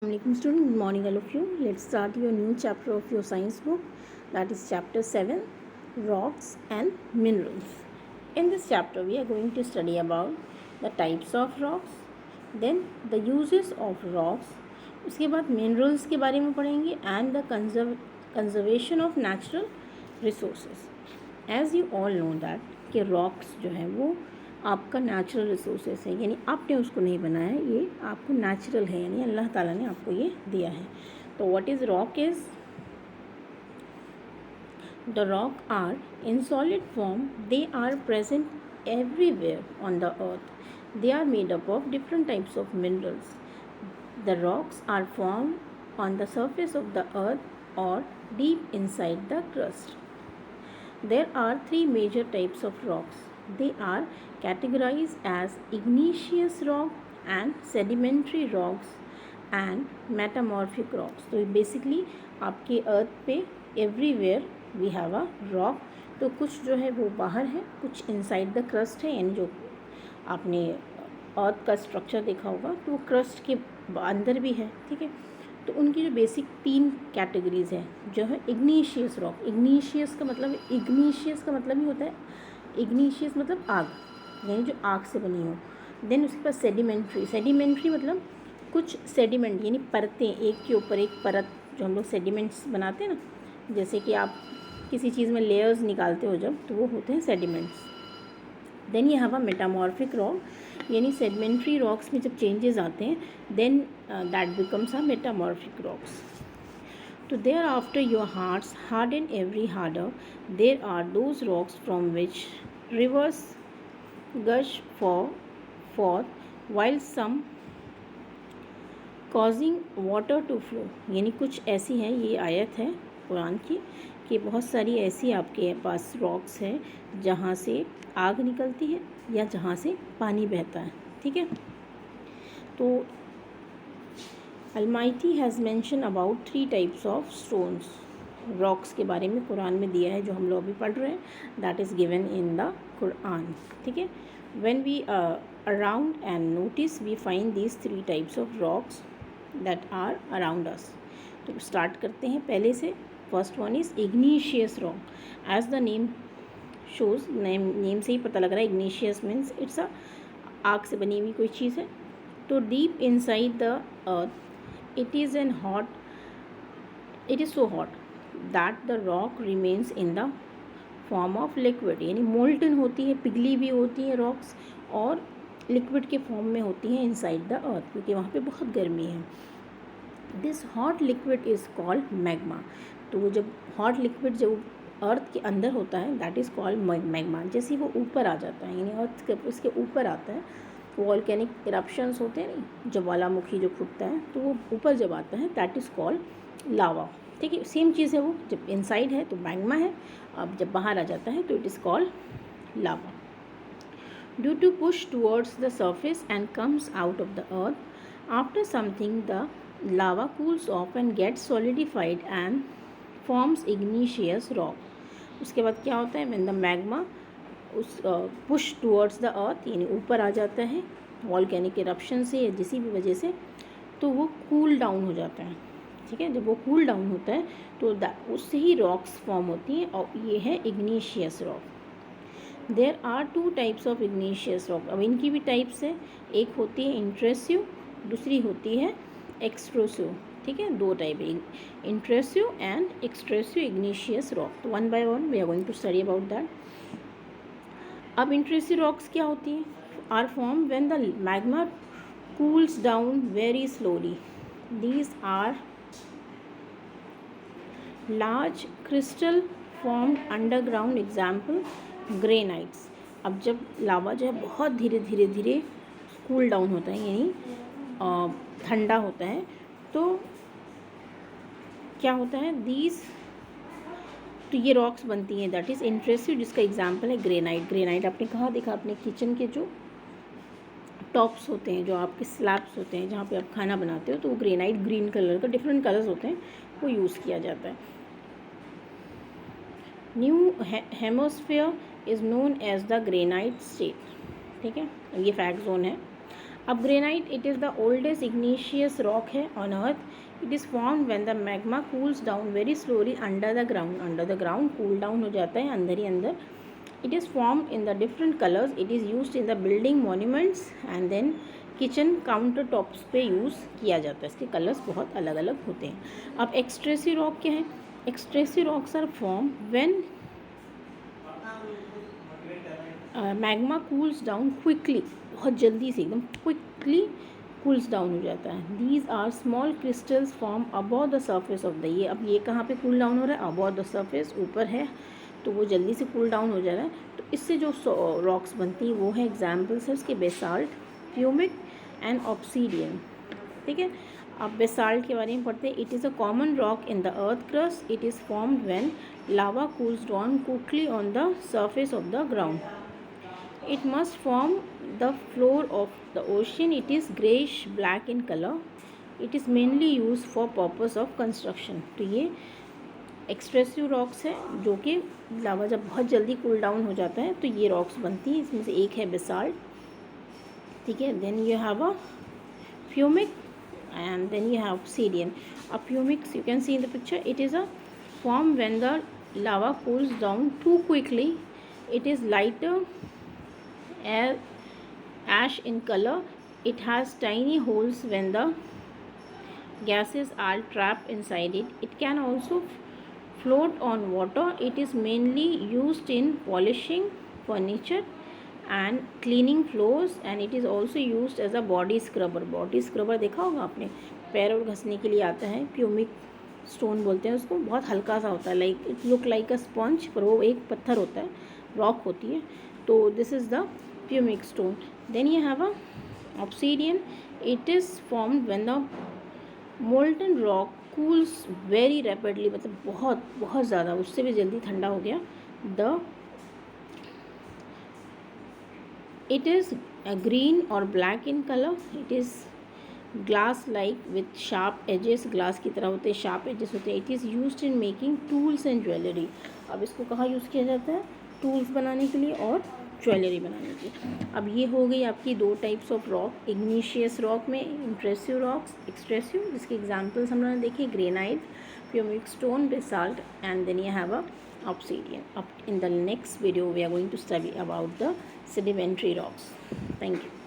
Assalamualaikum student, good morning all of you. Let's start your new chapter of your science book, that is chapter 7, rocks and minerals. In this chapter we are going to study about the types of rocks, then the uses of rocks, उसके बाद minerals के बारे में पढ़ेंगे and the conservation of natural resources. As you all know that कि rocks जो है वो आपका नेचुरल रिसोर्सेस है, यानी आपने उसको नहीं बनाया है, ये आपको नेचुरल है, यानी अल्लाह ताला ने आपको ये दिया है. तो what is rock is the rock are in solid form, they are present everywhere on the earth, they are made up of different types of minerals. The rocks are form on the surface of the earth or deep inside the crust. There are three major types of rocks. They are categorized as igneous rock and sedimentary rocks and metamorphic rocks. तो basically आपके अर्थ पे everywhere we have a rock. तो कुछ जो है वो बाहर है, कुछ इनसाइड द क्रस्ट है, यानी जो आपने अर्थ का स्ट्रक्चर देखा होगा तो वो क्रस्ट के अंदर भी है. ठीक है, तो उनकी जो बेसिक तीन कैटेगरीज है जो है इग्नीशियस रॉक. इग्नीशियस का मतलब ही होता है, इग्नीशियस मतलब आग, यानी जो आग से बनी हो. देन उसके पास सेडिमेंट्री मतलब कुछ सेडिमेंट यानी परतें, एक के ऊपर एक परत, जो हम लोग सेडिमेंट्स बनाते हैं ना, जैसे कि आप किसी चीज़ में लेयर्स निकालते हो जब, तो वो होते हैं सेडिमेंट्स. देन ये हवा मेटामॉर्फिक रॉक, यानी सेडिमेंट्री रॉक्स में जब चेंजेस आते हैं then that becomes a metamorphic rocks. तो thereafter your hearts harden every harder, there are those rocks from which rivers gush forth while some causing water to flow. यानी कुछ ऐसी है, ये आयत है कुरान की कि बहुत सारी ऐसी आपके पास रॉक्स हैं जहाँ से आग निकलती है या जहाँ से पानी बहता है. ठीक है, तो almighty has mention about 3 types of stones. Rocks के बारे में कुरान में दिया है जो हम लोग अभी पढ़ रहे हैं, that is given in the Quran. ठीक है, when we around and notice we find these 3 types of rocks that are around us. तो स्टार्ट करते हैं पहले से. First one is igneous rock. As the name shows, name से ही पता लग रहा है, इग्नीशियस मीन्स इट्स अ आग से बनी हुई कोई चीज़ है. तो deep inside the earth it is so hot that the rock remains in the form of liquid. यानी मोल्टन होती है, पिघली भी होती है रॉक्स, और लिक्विड के फॉर्म में होती है इनसाइड द अर्थ, क्योंकि वहाँ पे बहुत गर्मी है. This hot liquid is called magma. तो वो जब हॉट लिक्विड जब अर्थ के अंदर होता है दैट इज़ कॉल्ड मैग्मा. जैसे वो ऊपर आ जाता है, यानी अर्थ के उसके ऊपर आता है, वॉल्केनिक इरप्शंस होते हैं नहीं, ज्वालामुखी जो फूटता है, तो वो ऊपर जब आता है दैट इज़ कॉल्ड लावा. ठीक है, सेम चीज़ है, वो जब इनसाइड है तो मैग्मा है, अब जब बाहर आ जाता है तो it is called lava. Due to push towards the surface and comes out of the earth after something, the lava cools off and gets solidified and forms igneous rock. उसके बाद क्या होता है, व्हेन द मैग्मा उस push towards the earth, यानी ऊपर आ जाता है वॉल्केनिक इरप्शन से या किसी भी वजह से, तो वो कूल डाउन हो जाता है. ठीक है, जब वो कूल डाउन होता है तो उससे ही रॉक्स फॉर्म होती हैं, और ये है igneous rock. There are 2 types of igneous rock. अब इनकी भी टाइप्स है, एक होती है इंट्रेसिव, दूसरी होती है एक्सट्रोसिव. ठीक है, 2 टाइप है, intrusive and extrusive igneous rock. तो one by one we are going to study about that. अब इंट्रेसिव रॉक्स क्या होती हैं, are form when the magma cools down very slowly. These are large crystal formed underground, example granites. अब जब लावा जो है बहुत धीरे धीरे धीरे कूल डाउन होता है, यानी ठंडा होता है, तो क्या होता है, तो ये रॉक्स बनती हैं, दैट इज़ इंट्रेसिव, जिसका एग्जाम्पल है ग्रेनाइट. ग्रेनाइट आपने कहाँ देखा, अपने किचन के जो टॉप्स होते हैं, जो आपके स्लैब्स होते हैं जहाँ पे आप खाना बनाते हो, तो वो ग्रेनाइट ग्रीन कलर का, डिफरेंट कलर्स होते हैं, वो यूज़ किया जाता है. New Hampshire is known as the Granite State. ठीक है, ये फैक्ट जोन है. अब granite it is the oldest igneous rock है on earth. It is form when the magma cools down very slowly under the ground. Under the ground cool down हो जाता है अंदर ही अंदर. It is formed in the different colours. It is used in the building monuments and then kitchen counter tops पे use किया जाता है. इसके कलर्स बहुत अलग अलग होते हैं. अब एक्सट्रेसी रॉक क्या है? Extrusive rocks are form when magma cools down quickly. बहुत जल्दी से एकदम क्विकली कूल्स डाउन हो जाता है. These are small crystals form above the surface of the. ये अब ये कहाँ पे कूल डाउन हो रहा है? अबव द सर्फेस, ऊपर है तो वो जल्दी से कूल डाउन हो जा रहा है. तो इससे जो रॉक्स बनती हैं वो है एग्जाम्पल्स है उसके बेसाल्ट, प्यूमिक एंड ऑब्सीडियन. ठीक है. अब बेसाल्ट के बारे में पढ़ते हैं. It is a common rock in the earth crust. It is formed when lava cools down quickly on the surface of the ground. It must form the floor of the ocean. It is greyish black in color. It is mainly used for purpose of construction. तो ये एक्सट्रेसिव rocks है जो कि लावा जब बहुत जल्दी cool down हो जाता है तो ये रॉक्स बनती हैं. इसमें से एक है बेसाल्ट. ठीक है. Then you have a pumice and then you have obsidian. A pumic you can see in the picture. It is a form when the lava cools down too quickly. It is lighter ash in color. It has tiny holes when the gases are trapped inside it. It can also float on water. It is mainly used in polishing furniture and cleaning floors and it is also used as a body scrubber. Body scrubber देखा होगा आपने, पैर और घसने के लिए आता है. Pumice stone बोलते हैं उसको. बहुत हल्का सा होता है, like it look like a sponge, पर वो एक पत्थर होता है, रॉक होती है. तो this is the pumice stone. Then you have a obsidian. It is formed when the molten rock cools very rapidly. मतलब बहुत बहुत ज़्यादा, उससे भी जल्दी ठंडा हो गया. The It is green or black in color. It is glass like with sharp edges. glass की तरह होते हैं, sharp edges होते हैं. It is used in making tools and jewelry. अब इसको कहाँ यूज़ किया जाता है? टूल्स बनाने के लिए और ज्वेलरी बनाने के लिए. अब ये हो गई आपकी दो types of rock. Igneous rock में इंट्रेसिव रॉक्स, एक्सट्रेसिव, जिसके एग्जाम्पल्स हम लोगों ने देखे. Granite, pumice stone, basalt and then you have a obsidian. Up in the next video we are going to study about the sedimentary rocks. Thank you.